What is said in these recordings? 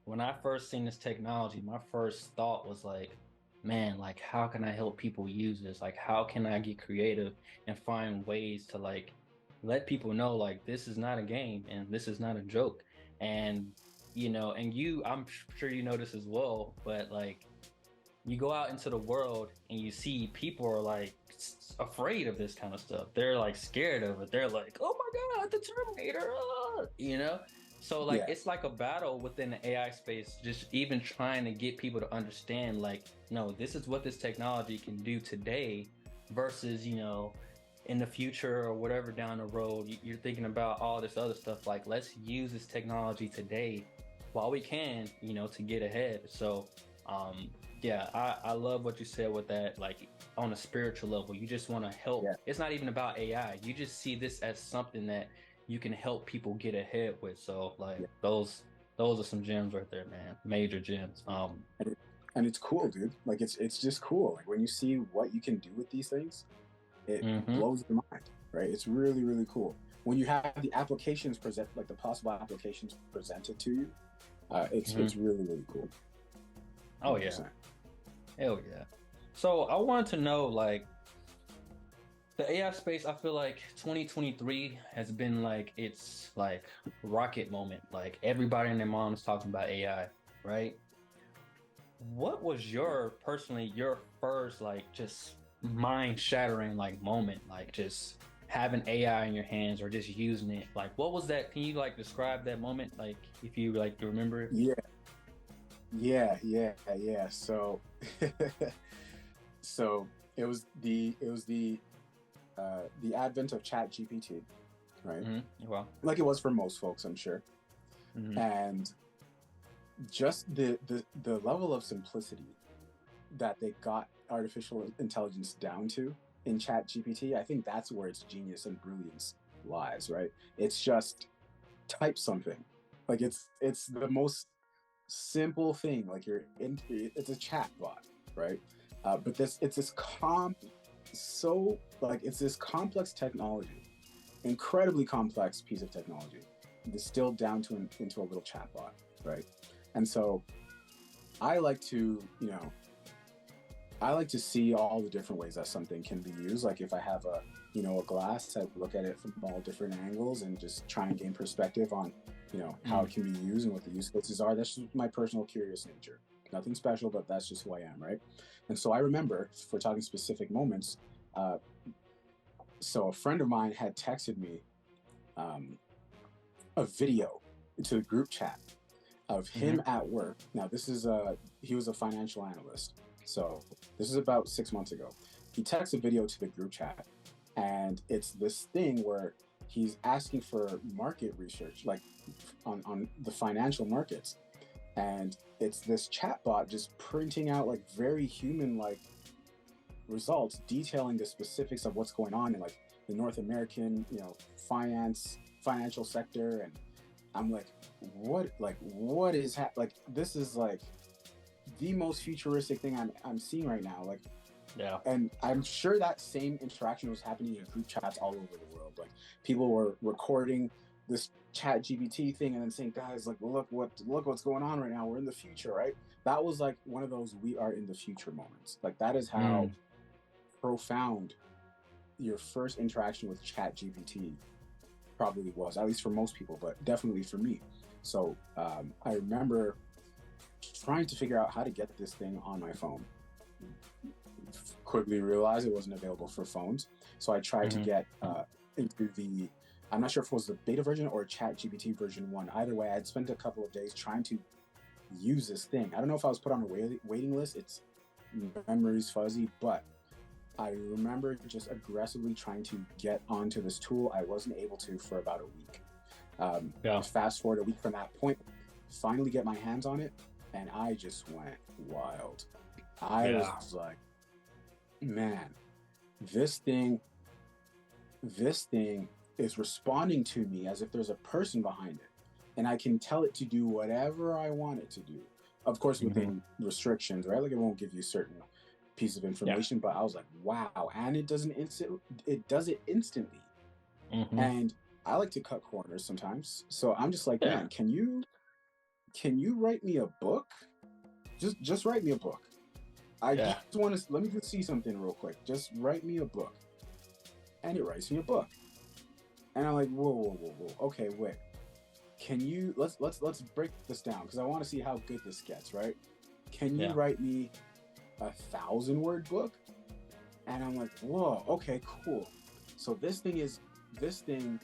when I first seen this technology, my first thought was like, man, like how can I help people use this? Like how can I get creative and find ways to like let people know like this is not a game and this is not a joke. And and I'm sure you know this as well, but like you go out into the world and you see people are like afraid of this kind of stuff. They're like scared of it. They're like, "Oh my God, the Terminator!" So like Yeah, it's like a battle within the AI space, just even trying to get people to understand, like, no, this is what this technology can do today, versus in the future or whatever down the road. You're thinking about all this other stuff. Like, let's use this technology today while we can, to get ahead. So. Yeah, I love what you said with that, like on a spiritual level. You just want to help. yeah, It's not even about AI. You just see this as something that you can help people get ahead with. So like yeah. those are some gems right there, man. Major gems. And it's cool, dude. Like it's just cool. Like when you see what you can do with these things, it hmm blows your mind, right? It's really, really cool. When you have the applications present, like the possible applications presented to you, it's hmm really, really cool. Oh yeah. 100%. Hell yeah. So I wanted to know, like, the AI space, I feel like 2023 has been like its like rocket moment. Like everybody and their mom is talking about AI, right? What was your first like just mind-shattering like moment, like just having AI in your hands or just using it? Like what was that? Can you like describe that moment? Like if you like to remember it? Yeah, yeah. So, so it was the advent of Chat GPT, right? Well, Like it was for most folks, I'm sure. hmm And just the level of simplicity that they got artificial intelligence down to in Chat GPT, I think that's where its genius and brilliance lies, right? It's just type something. Like it's the most simple thing. Like it's a chat bot, right? But it's this complex technology, incredibly complex piece of technology, distilled down into a little chat bot, right? And so I like to, I like to see all the different ways that something can be used. Like if I have a glass, I look at it from all different angles and just try and gain perspective on, how it mm can be used and what the use cases are. That's just my personal curious nature. Nothing special, but that's just who I am, right? And so I remember, if we're talking specific moments, uh, so a friend of mine had texted me um, a video to the group chat of him hmm at work. Now, he was a financial analyst. So this is about 6 months ago. He texts a video to the group chat, and it's this thing where he's asking for market research, like on the financial markets. And it's this chatbot just printing out like very human like results detailing the specifics of what's going on in like the North American, financial sector. And I'm like, what is like this is like the most futuristic thing I'm seeing right now. Like, Yeah. and I'm sure that same interaction was happening in group chats all over the world. Like people were recording this chat GPT thing and then saying, guys, like look what's going on right now. We're in the future, right? That was like one of those we are in the future moments. Like that is how Mm. profound your first interaction with chat GPT probably was, at least for most people, but definitely for me. So I remember trying to figure out how to get this thing on my phone. Quickly realized it wasn't available for phones. So I tried to hmm get into I'm not sure if it was the beta version or Chat GPT version 1. Either way, I'd spent a couple of days trying to use this thing. I don't know if I was put on a waiting list. It's memories fuzzy, but I remember just aggressively trying to get onto this tool. I wasn't able to for about a week. Yeah. Fast forward a week from that point, finally get my hands on it, and I just went wild. I Yeah. was like, man, this thing, this thing is responding to me as if there's a person behind it, and I can tell it to do whatever I want it to do. Of course, hmm within restrictions, right? Like it won't give you certain piece of Yeah. information, but I was like, wow, and it does it instantly. hmm And I like to cut corners sometimes. So I'm just like, man, Yeah. can you can you write me a book? Just write me a book. I Yeah. just want to, let me just see something real quick. Just write me a book. And it writes me a book. And I'm like, whoa. Okay, wait. Can you, let's break this down because I want to see how good this gets, right? Can you Yeah. write me a 1,000-word book? And I'm like, whoa, okay, cool. So this thing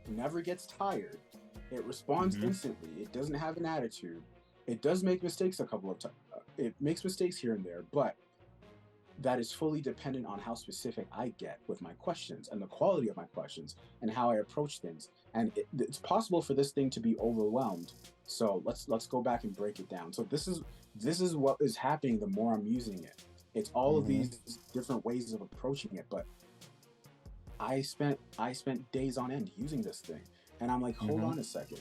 never gets tired. It responds instantly. It doesn't have an attitude. It does make mistakes a couple of times. It makes mistakes here and there, but that is fully dependent on how specific I get with my questions and the quality of my questions and how I approach things. And it's possible for this thing to be overwhelmed. So let's go back and break it down. So this is what is happening the more I'm using it. It's all of these different ways of approaching it, but I spent days on end using this thing. And I'm like, hold on a second.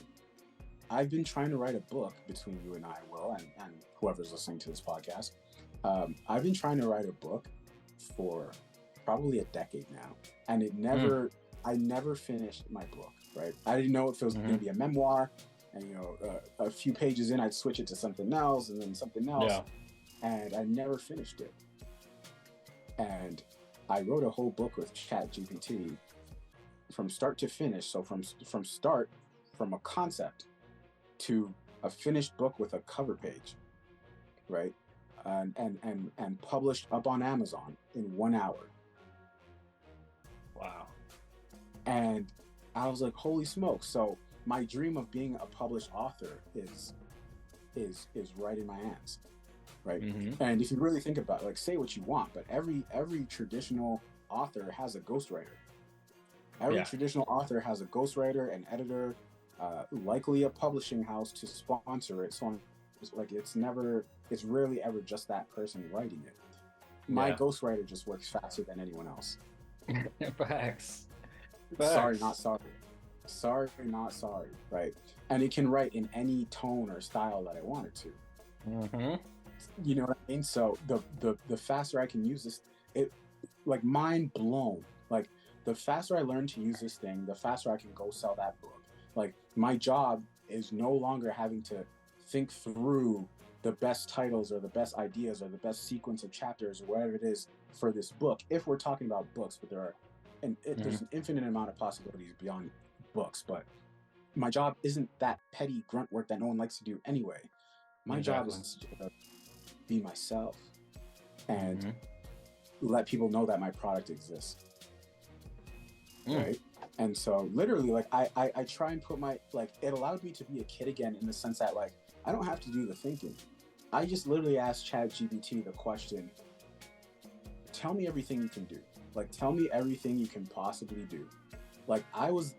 I've been trying to write a book between you and I, Will, and whoever's listening to this podcast. I've been trying to write a book for probably a decade now, and I never finished my book, right? I didn't know if it was going to be a memoir, and a few pages in, I'd switch it to something else, and then something else, and I never finished it. And I wrote a whole book with GPT from start to finish. So from start, from a concept to a finished book with a cover page, right? And published up on Amazon in 1 hour. Wow. And I was like, holy smokes. So my dream of being a published author is right in my hands, right? And if you really think about it, like, say what you want, but every traditional author has a ghostwriter. Every traditional author has a ghostwriter, an editor, likely a publishing house to sponsor it. So like it's rarely ever just that person writing it. My ghostwriter just works faster than anyone else. Facts. Sorry, not sorry. Sorry, not sorry. Right. And it can write in any tone or style that I want it to. You know what I mean? So the faster I can use this, it, like, mind blown. Like, the faster I learn to use this thing, the faster I can go sell that book. Like, my job is no longer having to think through the best titles or the best ideas or the best sequence of chapters or whatever it is for this book, if we're talking about books. But there's an infinite amount of possibilities beyond books. But my job isn't that petty grunt work that no one likes to do anyway. My job is to be myself and let people know that my product exists. Right? And so literally, like, I try and put it allowed me to be a kid again, in the sense that, like, I don't have to do the thinking. I just literally asked ChatGPT the question, tell me everything you can do. Like, tell me everything you can possibly do. Like, I was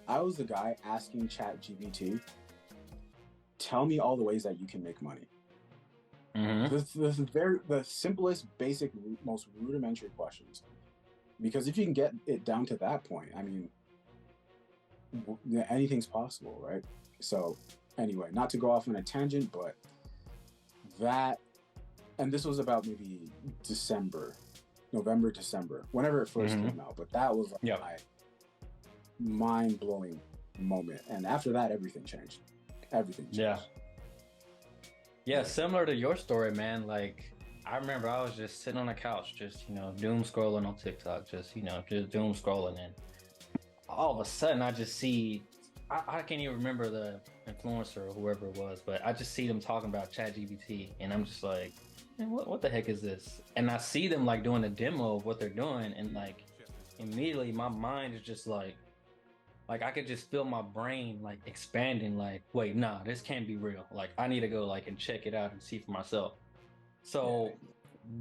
the guy asking ChatGPT, tell me all the ways that you can make money. The simplest, basic, most rudimentary questions. Because if you can get it down to that point, I mean, anything's possible, right? So anyway, not to go off on a tangent, but and this was about maybe November, December, whenever it first came out. But that was like my mind-blowing moment. And after that, everything changed. Everything changed. Yeah, similar to your story, man. Like, I remember I was just sitting on the couch, just, doom scrolling on TikTok, just doom scrolling. And all of a sudden I just see, I can't even remember the influencer or whoever it was, but I just see them talking about ChatGPT, and I'm just like, man, what the heck is this? And I see them, like, doing a demo of what they're doing, and, like, immediately my mind is just like I could just feel my brain, like, expanding, like, wait, nah, this can't be real. Like, I need to go, like, and check it out and see for myself. So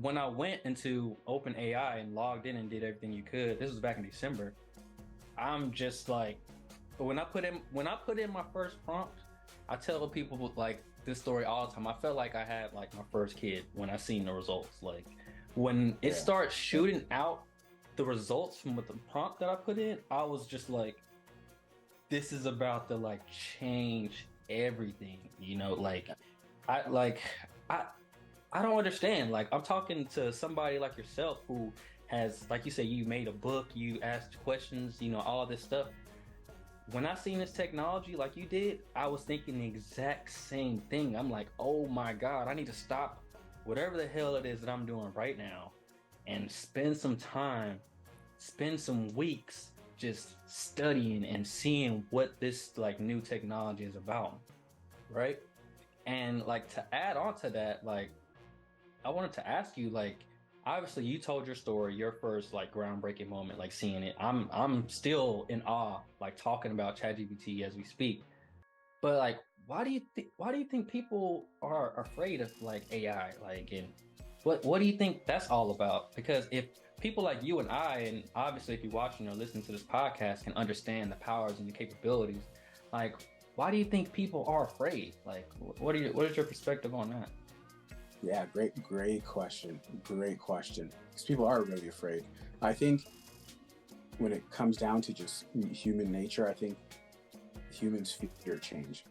when I went into OpenAI and logged in and did everything you could, this was back in December. I'm just like, when I put in my first prompt, I tell people, like, this story all the time. I felt like I had, like, my first kid when I seen the results. Like, when it starts shooting out the results from what the prompt that I put in, I was just like, this is about to, like, change everything, like, I don't understand. Like, I'm talking to somebody like yourself who has, like you say, you made a book, you asked questions, all this stuff. when I seen this technology like you did, I was thinking the exact same thing. I'm like, oh my God, I need to stop whatever the hell it is that I'm doing right now and spend some time, spend some weeks just studying and seeing what this like new technology is about, right? And like to add on to that, like I wanted to ask you, like, obviously you told your story, your first like groundbreaking moment, like seeing it. I'm still in awe, like talking about ChatGPT as we speak. But like, why do you think people are afraid of like AI? Like, and what do you think that's all about? Because if people like you and I, and obviously if you're watching or listening to this podcast, can understand the powers and the capabilities, like, why do you think people are afraid? Like, what is your perspective on that? Yeah, great question. Great question. Because people are really afraid. I think when it comes down to just human nature, I think humans fear change.